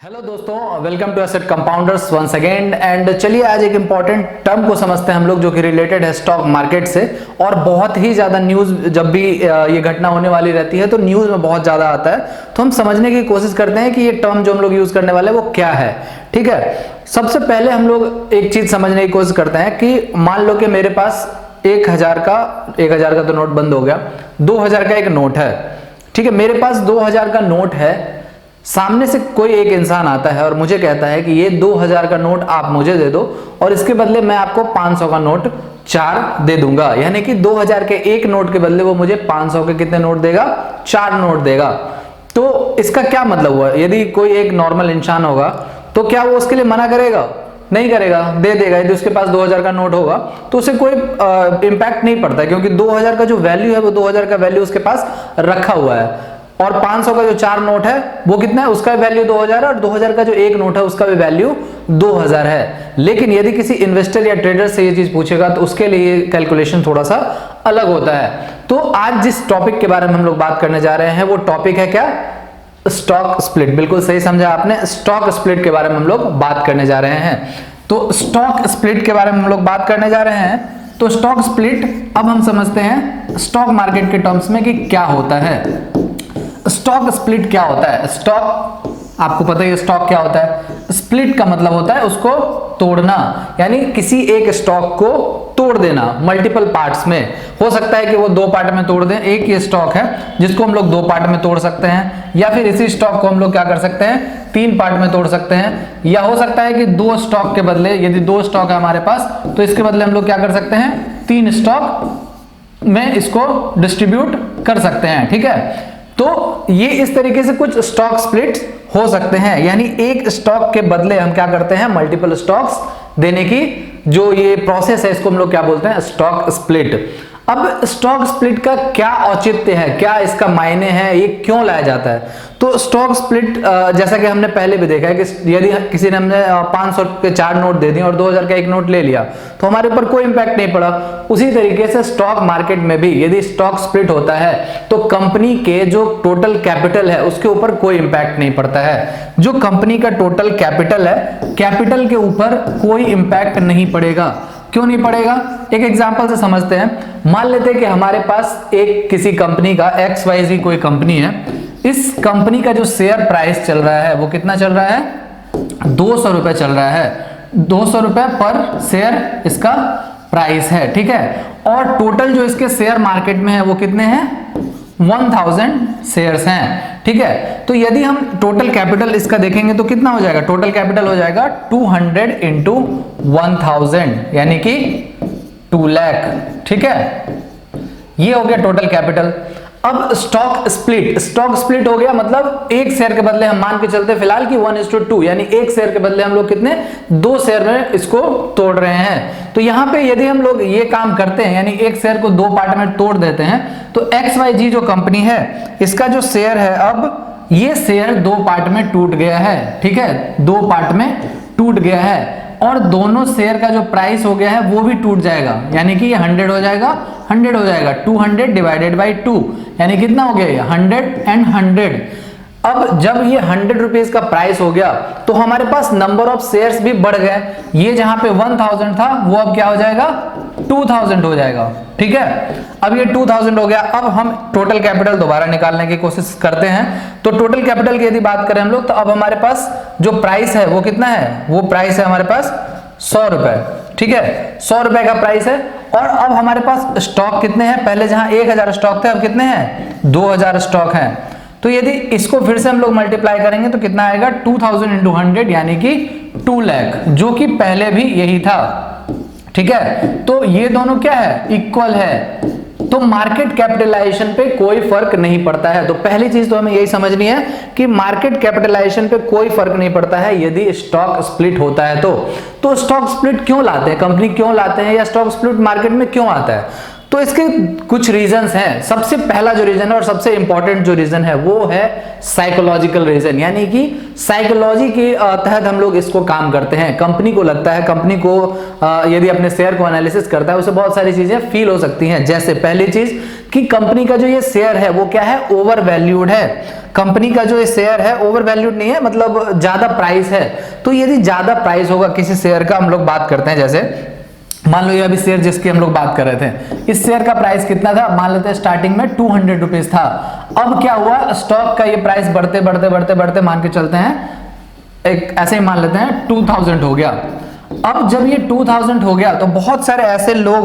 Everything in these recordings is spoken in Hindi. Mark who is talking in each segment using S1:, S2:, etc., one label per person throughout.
S1: हेलो दोस्तों, welcome to asset compounders once again. And चलिए आज एक इंपॉर्टेंट टर्म को समझते हैं हम लोग, जो कि रिलेटेड है स्टॉक मार्केट से। और बहुत ही ज़्यादा न्यूज़ जब भी ये घटना होने वाली रहती है तो न्यूज़ में बहुत ज़्यादा आता है, तो हम समझने की कोशिश करते हैं कि ये टर्म जो हम लोग यूज़ करने वाले हैं वो क्या है। ठीक है, सबसे पहले हम लोग एक चीज़ समझने की कोशिश करते हैं कि मान लो कि मेरे पास 1000 का तो नोट बंद हो गया, 2000 का एक नोट है। ठीक है, मेरे पास 2000 का नोट है, सामने से कोई एक इंसान आता है और मुझे कहता है कि ये 2000 का नोट आप मुझे दे दो और इसके बदले मैं आपको 500 का नोट 4 दे दूंगा। यानी कि 2000 के एक नोट के बदले वो मुझे 500 के कितने नोट देगा? 4 नोट देगा। तो इसका क्या मतलब हुआ? यदि कोई एक नॉर्मल इंसान होगा तो क्या वो उसके लिए मना करेगा? नहीं करेगा, दे देगा। यदि उसके पास 2000 का नोट होगा तो उसे कोई इंपैक्ट नहीं पड़ता, क्योंकि 2000 का जो वैल्यू है वो 2000 का वैल्यू उसके पास रखा हुआ है। और 500 का जो 4 नोट है वो कितना है? उसका वैल्यू 2000 है, और 2000 का जो एक नोट है उसका भी वैल्यू 2000 है। लेकिन यदि किसी इन्वेस्टर या ट्रेडर से ये चीज पूछेगा तो उसके लिए कैलकुलेशन थोड़ा सा अलग होता है। तो आज जिस टॉपिक के बारे में हम लोग बात करने जा रहे हैं वो टॉपिक है क्या? Stock split. बिल्कुल सही समझा आपने, स्टॉक स्प्लिट के बारे में हम लोग बात करने जा रहे हैं। तो स्टॉक स्प्लिट के बारे में हम लोग बात करने जा रहे हैं। तो स्टॉक स्प्लिट अब हम समझते हैं स्टॉक मार्केट के टर्म्स में कि क्या होता है। स्टॉक स्प्लिट क्या होता है? स्टॉक, आपको पता है स्टॉक क्या होता है। स्प्लिट का मतलब होता है उसको तोड़ना, यानी किसी एक स्टॉक को तोड़ देना मल्टीपल पार्ट्स में। हो सकता है कि वो 2 पार्ट में तोड़ दें। एक ये स्टॉक है जिसको हम लोग 2 पार्ट में तोड़ सकते हैं, या फिर इसी स्टॉक को हम लोग क्या कर सकते हैं? 3 पार्ट में तोड़ सकते हैं। या हो सकता है कि 2 स्टॉक के बदले, यदि 2 स्टॉक है हमारे पास, तो इसके बदले हम लोग क्या कर सकते हैं? 3 स्टॉक में इसको डिस्ट्रीब्यूट कर सकते हैं। ठीक है, तो ये इस तरीके से कुछ स्टॉक स्प्लिट हो सकते हैं। यानी एक स्टॉक के बदले हम क्या करते हैं? मल्टीपल स्टॉक्स देने की जो ये प्रोसेस है इसको हम लोग क्या बोलते हैं? Stock split. अब स्टॉक स्प्लिट का क्या औचित्य है, क्या इसका मायने है, ये क्यों लाया जाता है? तो स्टॉक स्प्लिट जैसा कि हमने पहले भी देखा है कि यदि किसी ने हमने 500 के 4 नोट दे दिए और 2000 का एक नोट ले लिया तो हमारे ऊपर कोई इंपैक्ट नहीं पड़ा। उसी तरीके से स्टॉक मार्केट में भी यदि स्टॉक स्प्लिट होता है तो कंपनी के जो टोटल कैपिटल है उसके ऊपर कोई इंपैक्ट नहीं पड़ता है। जो कंपनी का टोटल कैपिटल है, कैपिटल के ऊपर कोई इंपैक्ट नहीं पड़ेगा। क्यों नहीं पड़ेगा? एक एग्जांपल से समझते हैं। मान लेते हैं कि हमारे पास एक किसी कंपनी का XYZ कोई कंपनी है। इस कंपनी का जो शेयर प्राइस चल रहा है वो कितना चल रहा है? 200 रुपए चल रहा है। 200 रुपए पर शेयर इसका प्राइस है। ठीक है, और टोटल जो इसके शेयर मार्केट में है वो कितने हैं? 1000 शेयर्स हैं। ठीक है, तो यदि हम टोटल कैपिटल इसका देखेंगे तो कितना हो जाएगा? टोटल कैपिटल हो जाएगा 200 इंटू 1000, यानी कि 2 लाख। ठीक है, ये हो गया टोटल कैपिटल। अब स्टॉक स्प्लिट हो गया, मतलब एक शेयर के बदले हम मान के चलते फिलहाल कि 1:2, यानी एक शेयर के बदले हम लोग कितने? 2 शेयर में इसको तोड़ रहे हैं। तो यहां पे यदि हम लोग ये काम करते हैं, यानी एक शेयर को 2 पार्ट में तोड़ देते हैं, तो XYZ जो कंपनी है इसका जो शेयर है, अब ये शेयर 2 पार्ट में टूट गया है। ठीक है, 2 पार्ट में टूट गया है और दोनों शेयर का जो प्राइस हो गया है वो भी टूट जाएगा, यानी कि ये 100 हो जाएगा। 100 हो जाएगा, 200 डिवाइडेड बाई 2, यानी कितना हो गया? 100 एंड 100। अब जब ये 100 रुपीज का प्राइस हो गया तो हमारे पास नंबर ऑफ शेयर्स भी बढ़ गए। ये जहां पे 1000 था वो अब क्या हो जाएगा? 2000 हो जाएगा। ठीक है, अब ये 2000 हो गया। अब हम टोटल कैपिटल दोबारा निकालने की कोशिश करते हैं। तो टोटल कैपिटल की यदि बात करें हम लोग, तो अब हमारे पास जो प्राइस है वो कितना है? वो प्राइस है हमारे पास 100 रुपए। ठीक है, 100 रुपए का प्राइस है। और अब हमारे पास स्टॉक कितने हैं? पहले जहां 1000 स्टॉक थे अब कितने हैं? 2000 स्टॉक हैं। तो यदि इसको फिर से हम लोग मल्टीप्लाई करेंगे तो कितना आएगा? 2000 इंटू 100, यानी कि 2 लाख, जो कि पहले भी यही था। ठीक है, तो ये दोनों क्या है? इक्वल है। तो मार्केट कैपिटलाइजेशन पे कोई फर्क नहीं पड़ता है। तो पहली चीज तो हमें यही समझनी है कि मार्केट कैपिटलाइजेशन पे कोई फर्क नहीं पड़ता है यदि स्टॉक स्प्लिट होता है। तो स्टॉक स्प्लिट क्यों लाते हैं, कंपनी क्यों लाते हैं, या स्टॉक स्प्लिट मार्केट में क्यों आता है? तो इसके कुछ रीजंस हैं। सबसे पहला जो रीजन है और सबसे इंपॉर्टेंट जो रीजन है वो है साइकोलॉजिकल रीजन, यानी कि साइकोलॉजी के तहत हम लोग इसको काम करते हैं। कंपनी को लगता है, कंपनी को यदि अपने शेयर को एनालिसिस करता है उसे बहुत सारी चीजें फील हो सकती हैं। जैसे पहली चीज कि कंपनी का जो ये शेयर है वो क्या है, ओवर वैल्यूड है। कंपनी का जो ये शेयर है ओवर वैल्यूड नहीं है, मतलब ज्यादा प्राइस है। तो यदि ज्यादा प्राइस होगा किसी शेयर का, हम लोग बात करते हैं जैसे मान लो ये अभी शेयर जिसकी हम लोग बात कर रहे थे, इस शेयर का प्राइस कितना था, मान लेते हैं स्टार्टिंग में 200 रुपीज था। अब क्या हुआ, स्टॉक का ये प्राइस बढ़ते बढ़ते बढ़ते बढ़ते मान के चलते हैं, एक ऐसे ही मान लेते हैं 2000 हो गया। अब जब ये 2000 हो गया तो बहुत सारे ऐसे लोग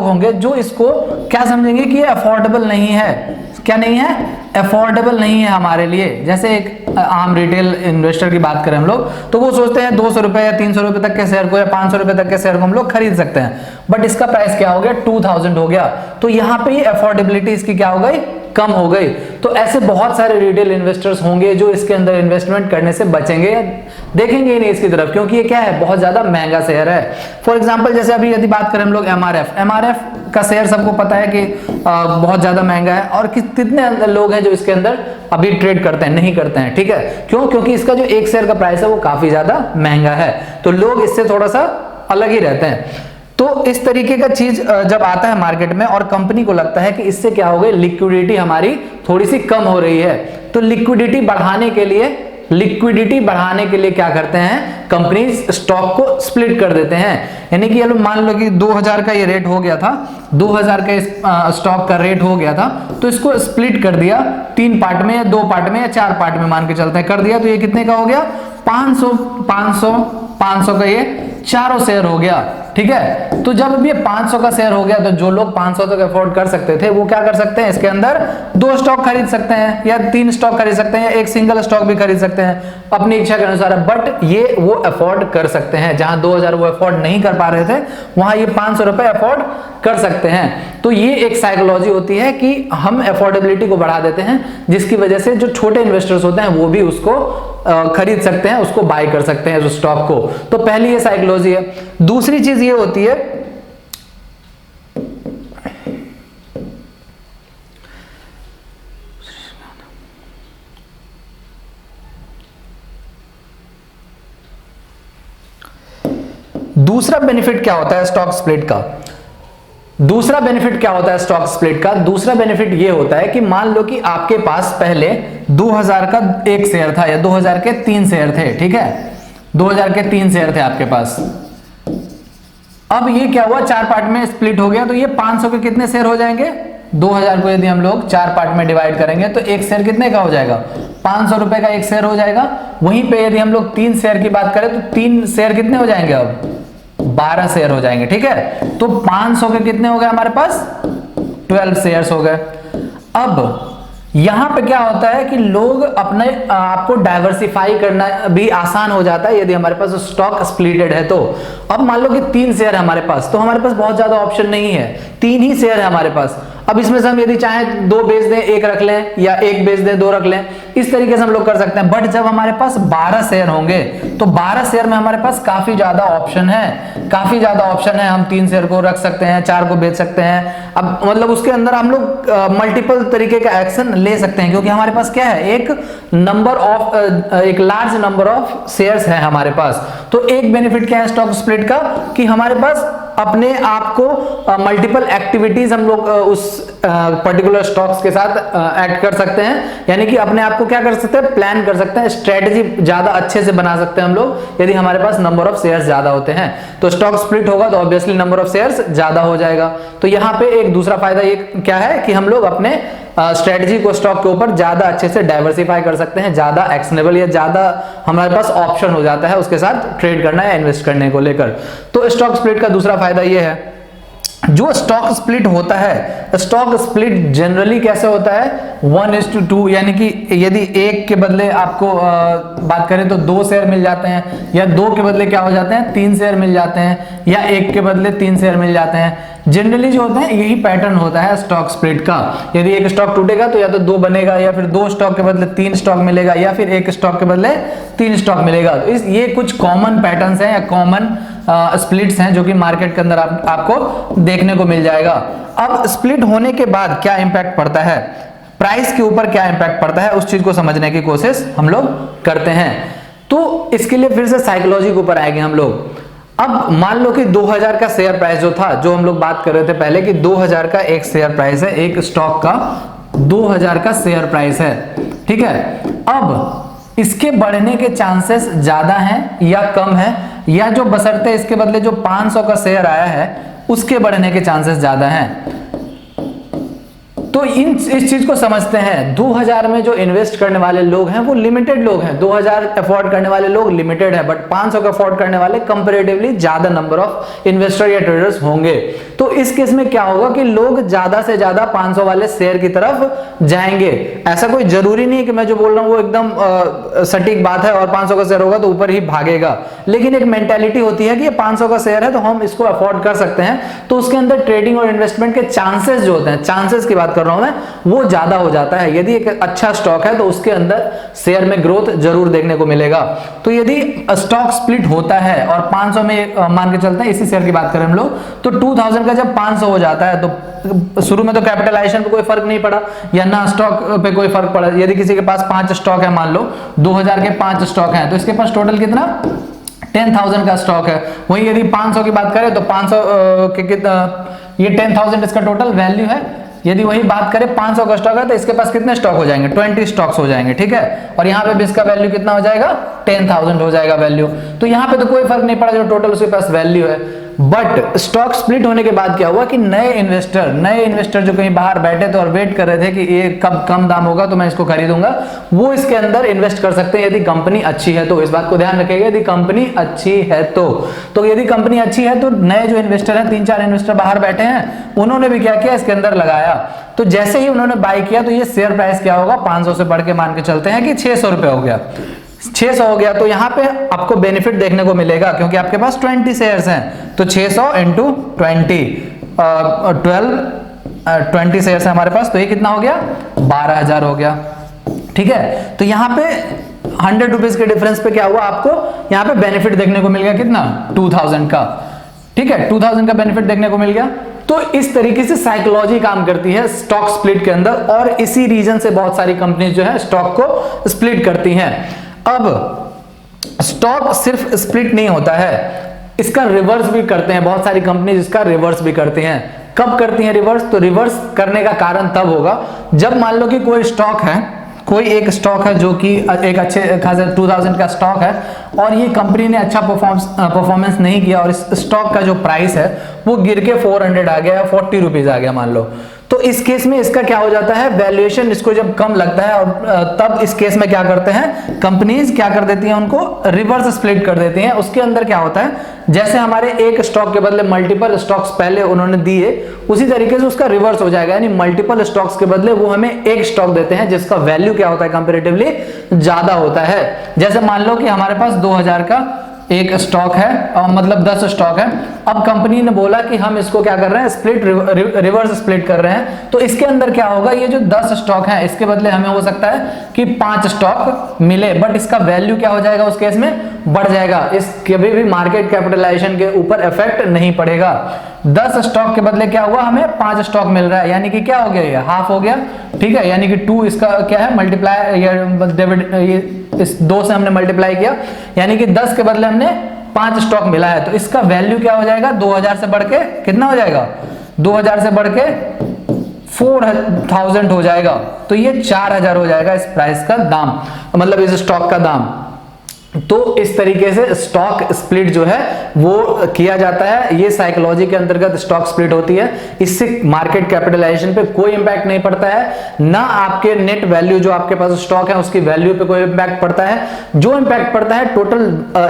S1: होंगे जो इसको क्या समझेंगे कि ये अफोर्डेबल नहीं है। क्या नहीं है, अफोर्डेबल नहीं है हमारे लिए। जैसे एक आम रिटेल इन्वेस्टर की बात करें हम लोग, तो वो सोचते हैं 200 रुपए या 300 रुपए तक के शेयर को या 500 रुपए तक के शेयर को हम लोग खरीद सकते हैं, बट इसका प्राइस क्या हो गया, 2000 हो गया। तो यहाँ पे ये अफोर्डेबिलिटी इसकी क्या हो गई, कम हो गई। तो ऐसे बहुत सारे रिटेल इन्वेस्टर्स होंगे जो इसके अंदर इन्वेस्टमेंट करने से बचेंगे, देखेंगे ही नहीं इसकी तरफ, क्योंकि ये क्या है, बहुत ज्यादा महंगा शेयर है। फॉर एग्जांपल जैसे अभी यदि बात करें हम लोग एमआरएफ का शेयर, सबको पता है कि बहुत ज्यादा महंगा है, और कितने लोग हैं जो इसके अंदर अभी ट्रेड करते हैं, नहीं करते हैं। ठीक है, क्यों, क्योंकि इसका जो एक शेयर का प्राइस है वो काफी ज्यादा महंगा है, तो लोग इससे थोड़ा सा अलग ही रहते हैं। तो इस तरीके का चीज जब आता है मार्केट में और कंपनी को लगता है कि इससे क्या हो गई, लिक्विडिटी हमारी थोड़ी सी कम हो रही है, तो लिक्विडिटी बढ़ाने के लिए क्या करते हैं, कंपनीज स्टॉक को स्प्लिट कर देते हैं। यानी कि मान लो कि 2000 का ये रेट हो गया था, 2000 का इस स्टॉक का रेट हो गया था, तो इसको स्प्लिट कर दिया 3 पार्ट में या 2 पार्ट में या 4 पार्ट में मान के चलते हैं, कर दिया। तो ये कितने का हो गया, 500 का ये चारों शेयर हो गया। ठीक है, तो जब ये 500 का शेयर हो गया तो जो लोग 500 तक अफोर्ड कर सकते थे वो क्या कर सकते हैं, इसके अंदर 2 स्टॉक खरीद सकते हैं या 3 स्टॉक खरीद सकते हैं या एक सिंगल स्टॉक भी खरीद सकते हैं अपनी इच्छा के अनुसार। बट ये वो अफोर्ड कर सकते हैं, जहां 2000 वो अफोर्ड नहीं कर पा रहे थे वहां ये 500 रुपए अफोर्ड कर सकते हैं। तो ये एक साइकोलॉजी होती है कि हम अफोर्डेबिलिटी को बढ़ा देते हैं, जिसकी वजह से जो छोटे इन्वेस्टर्स होते हैं वो भी उसको खरीद सकते हैं, उसको बाय कर सकते हैं उस स्टॉक को। तो पहली ये साइकोलॉजी है। दूसरी चीज ये होती है दूसरा बेनिफिट क्या होता है स्टॉक स्प्लिट का। दूसरा बेनिफिट ये होता है कि मान लो कि आपके पास पहले 2000 का एक शेयर था या 2000 के 3 शेयर थे। ठीक है, 2000 के 3 शेयर थे आपके पास। अब ये क्या हुआ, 4 पार्ट में स्प्लिट हो गया, तो ये 500 के कितने शेयर हो जाएंगे, 2000 को यदि हम लोग 4 पार्ट में डिवाइड करेंगे तो एक शेयर कितने का हो जाएगा, 500 रुपए का एक शेयर हो जाएगा। वहीं पे यदि हम लोग 3 शेयर की बात करें तो 3 शेयर कितने हो जाएंगे, अब 12 शेयर हो जाएंगे। ठीक है, तो 500 के कितने हो गए हमारे पास, 12 शेयर्स हो गए। अब यहां पे क्या होता है कि लोग अपने आपको डाइवर्सिफाई करना भी आसान हो जाता है यदि हमारे पास स्टॉक स्प्लिटेड है। तो अब मान लो कि 3 शेयर है हमारे पास, तो हमारे पास बहुत ज्यादा ऑप्शन नहीं है, 3 ही शेयर है हमारे पास। अब इसमें से हम यदि चाहें 2 बेच दें, 1 रख लें, या 1 बेच दें 2 रख लें, इस तरीके से हम लोग कर सकते हैं। बट जब हमारे पास 12 शेयर होंगे तो 12 शेयर में हमारे पास काफी ज्यादा ऑप्शन है। हम 3 शेयर को रख सकते हैं, 4 को बेच सकते हैं। अब मतलब उसके अंदर हम लोग मल्टीपल तरीके का एक्शन ले सकते हैं, क्योंकि हमारे पास क्या है, एक लार्ज नंबर ऑफ शेयर्स है हमारे पास। तो एक बेनिफिट क्या है स्टॉक स्प्लिट का, कि हमारे पास अपने आप को मल्टीपल एक्टिविटीज हम लोग उस पर्टिकुलर स्टॉक्स के साथ एक्ट कर सकते हैं। यानी कि अपने आप को क्या कर सकते हैं, प्लान कर सकते हैं, स्ट्रेटजी ज्यादा अच्छे से बना सकते हैं हम लोग यदि हमारे पास नंबर ऑफ शेयर्स ज्यादा होते हैं। तो स्टॉक स्प्लिट होगा तो ऑब्वियसली नंबर ऑफ शेयर्स ज्यादा हो जाएगा। तो यहाँ पे एक दूसरा फायदा ये क्या है कि हम लोग अपने स्ट्रेटजी को स्टॉक के ऊपर ज्यादा अच्छे से डाइवर्सिफाई कर सकते हैं, ज्यादा एक्शनेबल या ज्यादा हमारे पास ऑप्शन हो जाता है उसके साथ ट्रेड करना या इन्वेस्ट करने को लेकर। तो स्टॉक स्प्लिट का दूसरा फायदा ये है। जो स्टॉक स्प्लिट होता है, स्टॉक स्प्लिट जनरली कैसे होता है, 1:2, यानी कि यदि 1 के बदले आपको बात करें तो 2 शेयर मिल जाते हैं, या 2 के बदले क्या हो जाते हैं, 3 शेयर मिल जाते हैं, या 1 के बदले 3 शेयर मिल जाते हैं। जनरली जो होता है यही पैटर्न होता है स्टॉक स्प्लिट का। यदि एक स्टॉक टूटेगा तो या तो 2 बनेगा, या फिर 2 स्टॉक के बदले 3 स्टॉक मिलेगा, या फिर 1 स्टॉक के बदले 3 स्टॉक मिलेगा। तो ये कुछ कॉमन पैटर्न्स हैं या कॉमन स्प्लिट्स हैं जो कि मार्केट के अंदर आपको देखने को मिल जाएगा। अब स्प्लिट होने के बाद क्या इंपैक्ट पड़ता है, प्राइस के ऊपर क्या इंपैक्ट पड़ता है, उस चीज को समझने की कोशिश हम लोग करते हैं। तो इसके लिए फिर से साइकोलॉजी के ऊपर आएंगे हम लोग। अब मान लो कि 2000 का शेयर प्राइस जो था, जो हम लोग बात कर रहे थे पहले कि 2000 का एक शेयर प्राइस है, एक स्टॉक का 2000 का शेयर प्राइस है, ठीक है। अब इसके बढ़ने के चांसेस ज्यादा हैं या कम है, या जो बशर्ते इसके बदले जो 500 का शेयर आया है उसके बढ़ने के चांसेस ज्यादा हैं। तो इस चीज को समझते हैं। 2000 में जो इन्वेस्ट करने वाले लोग हैं वो लिमिटेड लोग हैं, 2000 अफोर्ड करने वाले लोग लिमिटेड है, बट 500 का अफोर्ड करने वाले कंपैरेटिवली ज्यादा नंबर ऑफ इन्वेस्टर या ट्रेडर्स होंगे। तो इस केस में क्या होगा कि लोग ज्यादा से ज्यादा 500 वाले शेयर की तरफ जाएंगे। ऐसा कोई जरूरी नहीं है कि मैं जो बोल रहा हूं वो एकदम सटीक बात है और 500 का शेयर होगा तो ऊपर ही भागेगा, लेकिन एक मेंटेलिटी होती है कि ये 500 का शेयर है तो हम इसको अफोर्ड कर सकते हैं, तो उसके अंदर ट्रेडिंग और इन्वेस्टमेंट के चांसेस जो होते हैं, चांसेस की बात कर रहा हूं मैं, वो ज्यादा हो जाता है। यदि एक अच्छा स्टॉक है तो उसके अंदर शेयर में ग्रोथ जरूर देखने को मिलेगा। तो यदि स्टॉक स्प्लिट होता है और 500 में मान के चलते हैं, इसी शेयर की बात करें हम लोग, तो 2000 का जब 500 हो जाता है तो शुरू में तो कैपिटलाइजेशन पे कोई फर्क नहीं पड़ा या ना स्टॉक पे कोई फर्क पड़ा। यदि किसी के पास 5 स्टॉक है, मान लो 2000 के 5 स्टॉक हैं, तो इसके पास टोटल कितना 10,000 का स्टॉक है। वहीं यदि 500 की बात करें तो 500 के कितना, ये 10,000 इसका टोटल वैल्यू है। यदि वही बात करें 500 का स्टॉक है तो इसके पास कितने स्टॉक हो जाएंगे, 20 स्टॉक्स हो जाएंगे, ठीक है। और यहाँ पे भी इसका वैल्यू कितना हो जाएगा, 10,000 हो जाएगा वैल्यू। तो यहाँ पे तो कोई फर्क नहीं पड़ा जो टोटल उसके पास वैल्यू है। बट स्टॉक स्प्लिट होने के बाद क्या हुआ कि नए इन्वेस्टर जो कहीं बाहर बैठे थे और वेट कर रहे थे कि ये कब कम दाम होगा तो मैं इसको खरीदूंगा, वो इसके अंदर इन्वेस्ट कर सकते हैं यदि कंपनी अच्छी है तो। इस बात को ध्यान रखिएगा, यदि कंपनी अच्छी है तो यदि कंपनी अच्छी है तो नए जो इन्वेस्टर हैं, 3-4 इन्वेस्टर बाहर बैठे हैं, उन्होंने भी क्या किया, इसके अंदर लगाया। तो जैसे ही उन्होंने बाय किया तो ये शेयर प्राइस क्या होगा, 500 से बढ़ के मान के चलते हैं कि 600 रुपए हो गया, 600 हो गया। तो यहाँ पे आपको बेनिफिट देखने को मिलेगा क्योंकि आपके पास 20 शेयर्स हैं, तो 600 इंटू 20 शेयर्स है हमारे पास, तो ये कितना हो गया, 12,000 हो गया, ठीक है। तो यहाँ पे 100 रुपीज के डिफरेंस पे क्या हुआ, आपको यहाँ पे बेनिफिट देखने को मिल गया कितना, 2000 का, ठीक है, 2000 का बेनिफिट देखने को मिल गया। तो इस तरीके से साइकोलॉजी काम करती है स्टॉक स्प्लिट के अंदर, और इसी रीजन से बहुत सारी कंपनीज जो है स्टॉक को स्प्लिट करती हैं। अब स्टॉक सिर्फ स्प्लिट नहीं होता है, इसका रिवर्स भी करते हैं बहुत सारी कंपनीज, इसका रिवर्स भी करती हैं। कब करती हैं रिवर्स, तो रिवर्स करने का कारण तब होगा जब मान लो कि कोई स्टॉक है, कोई एक स्टॉक है जो कि एक अच्छे खासे 2000 का स्टॉक है और ये कंपनी ने अच्छा परफॉर्मेंस नहीं किया और इस स्टॉक का जो प्राइस है वो गिर के 400 आ गया, 40 रुपीज आ गया मान लो। तो इस केस में इसका क्या हो जाता है, वैल्यूएशन इसको जब कम लगता है और तब इस केस में क्या करते हैं कंपनीज, क्या कर देती हैं, उनको रिवर्स स्प्लिट कर देती हैं। उसके अंदर क्या होता है, जैसे हमारे एक स्टॉक के बदले मल्टीपल स्टॉक्स पहले उन्होंने दिए, उसी तरीके से उसका रिवर्स हो जाएगा, यानी मल्टीपल स्टॉक्स के बदले वो हमें एक स्टॉक देते हैं जिसका वैल्यू क्या होता है, कंपैरेटिवली ज्यादा होता है। जैसे मान लो कि हमारे पास 2000 का एक स्टॉक है, मतलब 10 स्टॉक है। अब कंपनी ने बोला कि हम इसको क्या कर रहे हैं, स्प्लिट रिवर्स स्प्लिट कर रहे हैं। तो इसके अंदर क्या होगा, ये जो 10 स्टॉक है इसके बदले हमें हो सकता है कि 5 स्टॉक मिले, बट इसका वैल्यू क्या हो जाएगा, उस केस में बढ़ जाएगा। इस कभी भी मार्केट कैपिटलाइजेशन के ऊपर इफेक्ट नहीं पड़ेगा। 10 स्टॉक के बदले क्या हुआ, हमें 5 स्टॉक मिल रहा है, यानी कि क्या हो गया, ये हाफ हो गया, ठीक है। यानी कि 2 इसका क्या है, मल्टीप्लाई, ये इस 2 से हमने मल्टीप्लाई किया, यानी कि 10 के बदले हमने 5 स्टॉक मिला है। तो इसका वैल्यू क्या हो जाएगा, 2000 से बढ़ के कितना हो जाएगा, 2000 से बढ़ के 4000 हो जाएगा। तो ये 4000 हो जाएगा इस प्राइस का दाम, मतलब इस स्टॉक का दाम। तो इस तरीके से स्टॉक स्प्लिट जो है वो किया जाता है, ये साइकोलॉजी के अंतर्गत स्टॉक स्प्लिट होती है। इससे मार्केट कैपिटलाइजेशन पे कोई इंपैक्ट नहीं पड़ता है, ना आपके नेट वैल्यू जो आपके पास स्टॉक है उसकी वैल्यू पे कोई इंपैक्ट पड़ता है। जो इंपैक्ट पड़ता है टोटल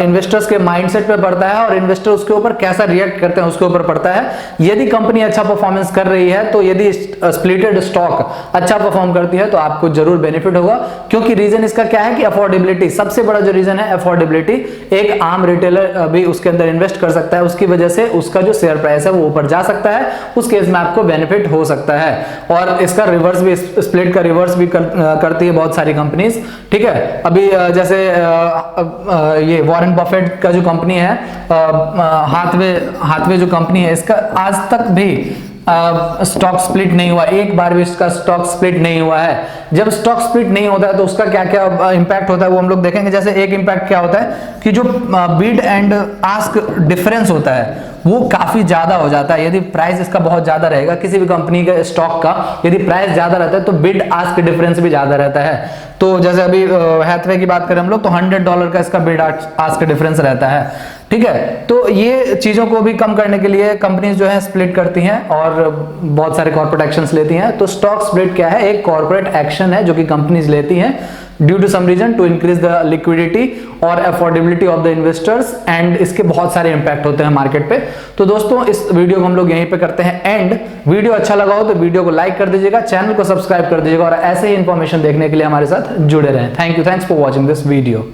S1: इन्वेस्टर्स के माइंडसेट पे पड़ता है और इन्वेस्टर उसके ऊपर कैसा रिएक्ट करते हैं उसके ऊपर पड़ता है। यदि कंपनी अच्छा परफॉर्मेंस कर रही है तो यदि स्प्लिटेड स्टॉक अच्छा परफॉर्म करती है तो आपको जरूर बेनिफिट होगा, क्योंकि रीजन इसका क्या है कि अफोर्डेबिलिटी, सबसे बड़ा जो रीजन है अफोर्डेबिलिटी, एक आम रिटेलर भी उसके अंदर इन्वेस्ट कर सकता है, उसकी वजह से उसका जो शेयर प्राइस है वो ऊपर जा सकता है, उस केस में आपको बेनिफिट हो सकता है। और इसका रिवर्स भी, स्प्लिट का रिवर्स भी करती है बहुत सारी कंपनीज, ठीक है। अभी जैसे ये वॉरेन बफेट का जो कंपनी है हाथवे जो कंपनी है, इसका आज तक भी स्टॉक स्प्लिट नहीं हुआ, एक बार भी इसका स्टॉक स्प्लिट नहीं हुआ है। जब स्टॉक स्प्लिट नहीं होता है तो उसका क्या क्या इंपैक्ट होता है वो हम लोग देखेंगे। जैसे एक इंपैक्ट क्या होता है कि जो बिड एंड आस्क डिफरेंस होता है वो काफी ज्यादा हो जाता है। यदि प्राइस इसका बहुत ज्यादा रहेगा, किसी भी कंपनी के स्टॉक का यदि प्राइस ज्यादा रहता है तो बिड आस्क डिफरेंस भी ज्यादा रहता है। तो जैसे अभी हैथवे की बात करें हम लोग तो $100 का इसका बिड आस्क डिफरेंस रहता है, ठीक है। तो ये चीजों को भी कम करने के लिए कंपनीज जो है स्प्लिट करती हैं और बहुत सारे कॉर्पोरेट एक्शंस लेती हैं। तो स्टॉक स्प्लिट क्या है, एक कॉर्पोरेट एक्शन है जो कि कंपनीज लेती हैं due to some reason to increase the liquidity और affordability of the investors, and इसके बहुत सारे इंपैक्ट होते हैं मार्केट पे। तो दोस्तों इस वीडियो को हम लोग यहीं पे करते हैं एंड। वीडियो अच्छा लगा हो तो वीडियो को लाइक कर दीजिएगा, चैनल को सब्सक्राइब कर दीजिएगा और ऐसे ही इंफॉर्मेशन देखने के लिए हमारे साथ जुड़े रहें। Thanks for watching this video.